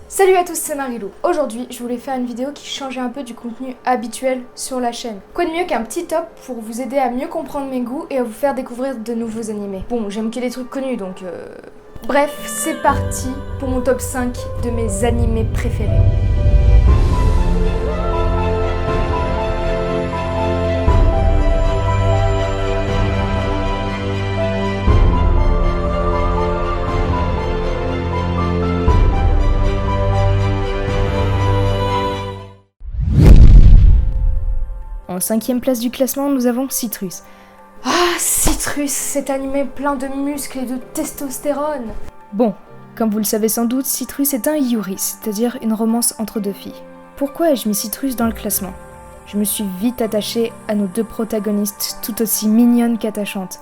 Salut à tous, c'est Marilou. Aujourd'hui, je voulais faire une vidéo qui changeait un peu du contenu habituel sur la chaîne. Quoi de mieux qu'un petit top pour vous aider à mieux comprendre mes goûts et à vous faire découvrir de nouveaux animés. Bon, j'aime que les trucs connus donc... Bref, c'est parti pour mon top 5 de mes animés préférés. En 5e place du classement, nous avons Citrus. Ah, Citrus, cet animé plein de muscles et de testostérone. Bon, comme vous le savez sans doute, Citrus est un yuri, c'est-à-dire une romance entre deux filles. Pourquoi ai-je mis Citrus dans le classement ? Je me suis vite attachée à nos deux protagonistes, tout aussi mignonnes qu'attachantes.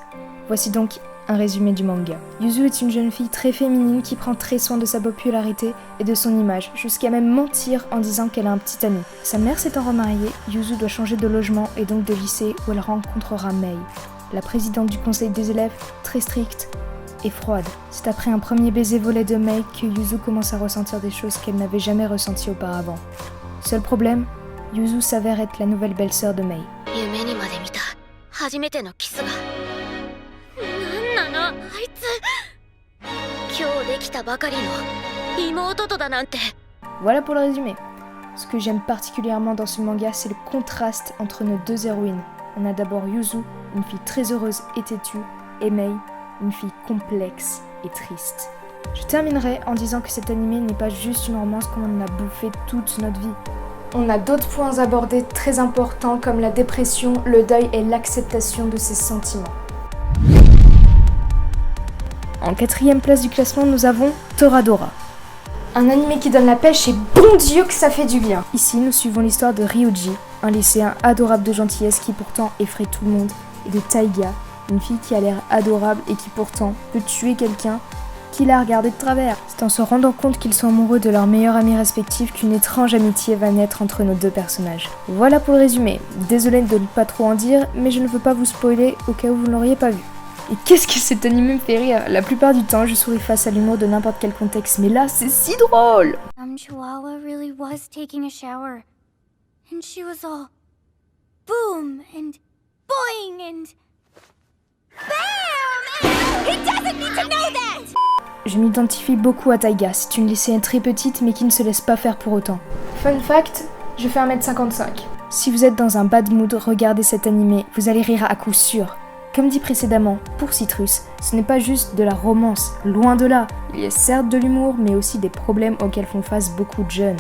Voici donc un résumé du manga. Yuzu est une jeune fille très féminine qui prend très soin de sa popularité et de son image, jusqu'à même mentir en disant qu'elle a un petit ami. Sa mère s'étant remariée, Yuzu doit changer de logement et donc de lycée où elle rencontrera Mei, la présidente du conseil des élèves, très stricte et froide. C'est après un premier baiser volé de Mei que Yuzu commence à ressentir des choses qu'elle n'avait jamais ressenties auparavant. Seul problème, Yuzu s'avère être la nouvelle belle-sœur de Mei. Voilà pour le résumé. Ce que j'aime particulièrement dans ce manga, c'est le contraste entre nos deux héroïnes. On a d'abord Yuzu, une fille très heureuse et têtue, et Mei, une fille complexe et triste. Je terminerai en disant que cet animé n'est pas juste une romance comme on en a bouffé toute notre vie. On a d'autres points abordés très importants comme la dépression, le deuil et l'acceptation de ses sentiments. En 4e place du classement, nous avons Toradora. Un animé qui donne la pêche et bon Dieu que ça fait du bien. Ici, nous suivons l'histoire de Ryuji, un lycéen adorable de gentillesse qui pourtant effraie tout le monde, et de Taiga, une fille qui a l'air adorable et qui pourtant peut tuer quelqu'un qui l'a regardé de travers. C'est en se rendant compte qu'ils sont amoureux de leurs meilleurs amis respectifs qu'une étrange amitié va naître entre nos deux personnages. Voilà pour le résumé. Désolée de ne pas trop en dire, mais je ne veux pas vous spoiler au cas où vous ne l'auriez pas vu. Et qu'est-ce que cet animé me fait rire. La plupart du temps, je souris face à l'humour de n'importe quel contexte, mais là, c'est si drôle. Chihuahua really was taking a shower. And she was all boom and boing and bam! He doesn't need to know that! Je m'identifie beaucoup à Taiga, c'est une lycéenne très petite mais qui ne se laisse pas faire pour autant. Fun fact, je fais 1m55. Si vous êtes dans un bad mood, regardez cet animé, vous allez rire à coup sûr. Comme dit précédemment, pour Citrus, ce n'est pas juste de la romance, loin de là. Il y a certes de l'humour, mais aussi des problèmes auxquels font face beaucoup de jeunes.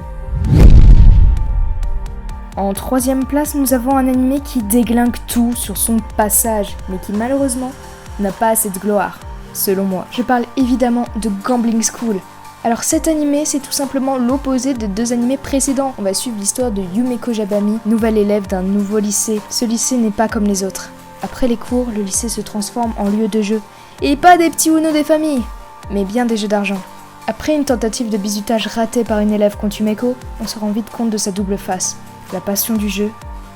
En 3e place, nous avons un animé qui déglingue tout sur son passage, mais qui malheureusement n'a pas assez de gloire, selon moi. Je parle évidemment de Gambling School. Alors cet animé, c'est tout simplement l'opposé des deux animés précédents. On va suivre l'histoire de Yumeko Jabami, nouvelle élève d'un nouveau lycée. Ce lycée n'est pas comme les autres. Après les cours, le lycée se transforme en lieu de jeu. Et pas des petits Uno des familles, mais bien des jeux d'argent. Après une tentative de bizutage ratée par une élève contre Yumeko, on se rend vite compte de sa double face. La passion du jeu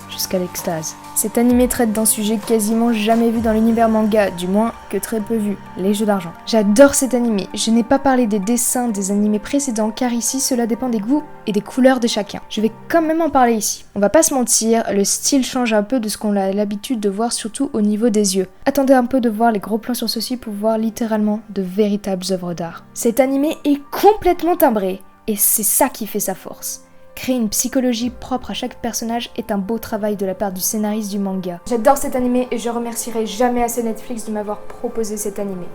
jusqu'à l'extase. Cet animé traite d'un sujet quasiment jamais vu dans l'univers manga, du moins que très peu vu, les jeux d'argent. J'adore cet animé, je n'ai pas parlé des dessins des animés précédents car ici cela dépend des goûts et des couleurs de chacun. Je vais quand même en parler ici. On va pas se mentir, le style change un peu de ce qu'on a l'habitude de voir surtout au niveau des yeux. Attendez un peu de voir les gros plans sur ceci pour voir littéralement de véritables œuvres d'art. Cet animé est complètement timbré et c'est ça qui fait sa force. Créer une psychologie propre à chaque personnage est un beau travail de la part du scénariste du manga. J'adore cet animé et je remercierai jamais assez Netflix de m'avoir proposé cet animé.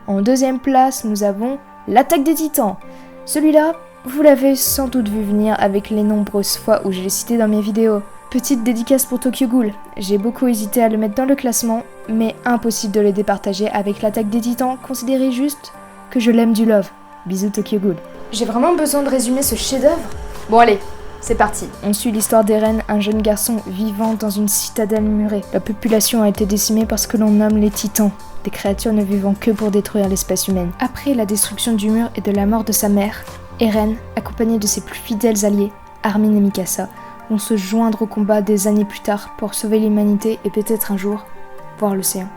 En 2e place, nous avons L'Attaque des Titans. Celui-là, vous l'avez sans doute vu venir avec les nombreuses fois où je l'ai cité dans mes vidéos. Petite dédicace pour Tokyo Ghoul. J'ai beaucoup hésité à le mettre dans le classement, mais impossible de le départager avec L'Attaque des Titans, considérez juste que je l'aime du love. Bisous Tokyo Ghoul. J'ai vraiment besoin de résumer ce chef-d'œuvre ? Bon allez, c'est parti. On suit l'histoire d'Eren, un jeune garçon vivant dans une citadelle murée. La population a été décimée parce que l'on nomme les Titans, des créatures ne vivant que pour détruire l'espèce humaine. Après la destruction du mur et de la mort de sa mère, Eren, accompagné de ses plus fidèles alliés, Armin et Mikasa, vont se joindre au combat des années plus tard pour sauver l'humanité et peut-être un jour voir l'océan.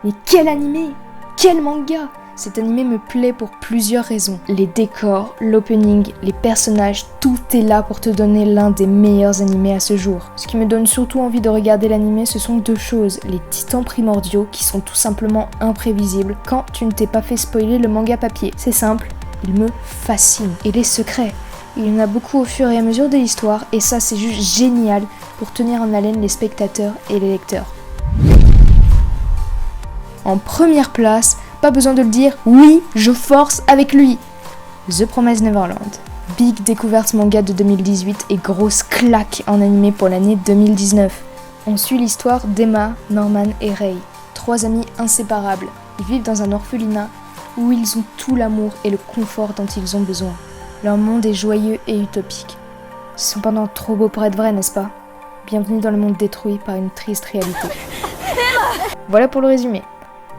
Mais quel animé ! Quel manga ! Cet animé me plaît pour plusieurs raisons. Les décors, l'opening, les personnages, tout est là pour te donner l'un des meilleurs animés à ce jour. Ce qui me donne surtout envie de regarder l'animé, ce sont deux choses. Les titans primordiaux qui sont tout simplement imprévisibles quand tu ne t'es pas fait spoiler le manga papier. C'est simple, il me fascine. Et les secrets, il y en a beaucoup au fur et à mesure de l'histoire et ça c'est juste génial pour tenir en haleine les spectateurs et les lecteurs. En première place, pas besoin de le dire, oui, je force avec lui. The Promised Neverland. Big découverte manga de 2018 et grosse claque en animé pour l'année 2019. On suit l'histoire d'Emma, Norman et Ray, 3 amis inséparables. Ils vivent dans un orphelinat où ils ont tout l'amour et le confort dont ils ont besoin. Leur monde est joyeux et utopique. Ils sont pendant trop beaux pour être vrais, n'est-ce pas? Bienvenue dans le monde détruit par une triste réalité. Voilà pour le résumé.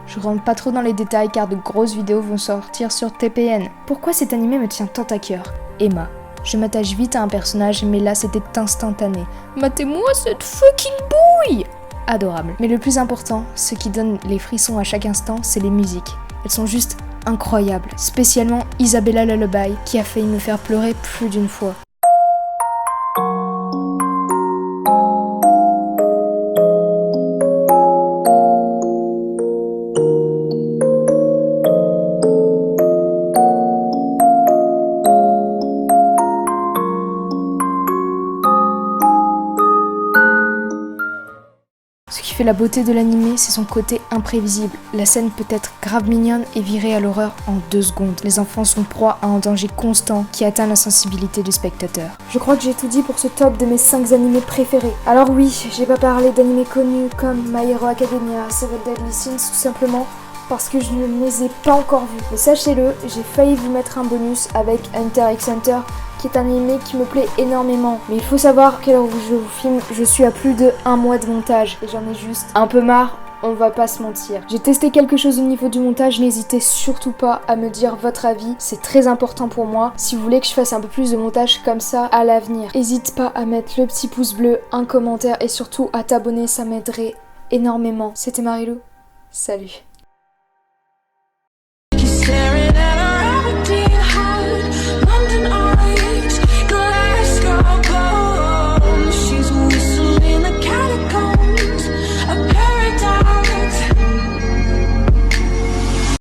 Je rentre pas trop dans les détails car de grosses vidéos vont sortir sur TPN. Pourquoi cet animé me tient tant à cœur? Emma. Je m'attache vite à un personnage, mais là c'était instantané. Matez-moi cette fucking bouille! Adorable. Mais le plus important, ce qui donne les frissons à chaque instant, c'est les musiques. Elles sont juste incroyables. Spécialement Isabella Lullaby, qui a failli me faire pleurer plus d'une fois. Ce qui fait la beauté de l'animé, c'est son côté imprévisible. La scène peut être grave mignonne et virer à l'horreur en 2 secondes. Les enfants sont proies à un danger constant qui atteint la sensibilité du spectateur. Je crois que j'ai tout dit pour ce top de mes 5 animés préférés. Alors oui, j'ai pas parlé d'animés connus comme My Hero Academia, Seven Deadly Sins, tout simplement parce que je ne les ai pas encore vus. Mais sachez-le, j'ai failli vous mettre un bonus avec Hunter x Hunter, qui est un animé qui me plaît énormément. Mais il faut savoir qu'à l'heure où je vous filme, je suis à plus de 1 mois de montage. Et j'en ai juste un peu marre, on va pas se mentir. J'ai testé quelque chose au niveau du montage, n'hésitez surtout pas à me dire votre avis. C'est très important pour moi. Si vous voulez que je fasse un peu plus de montage comme ça à l'avenir, n'hésite pas à mettre le petit pouce bleu, un commentaire et surtout à t'abonner, ça m'aiderait énormément. C'était Marilou, salut.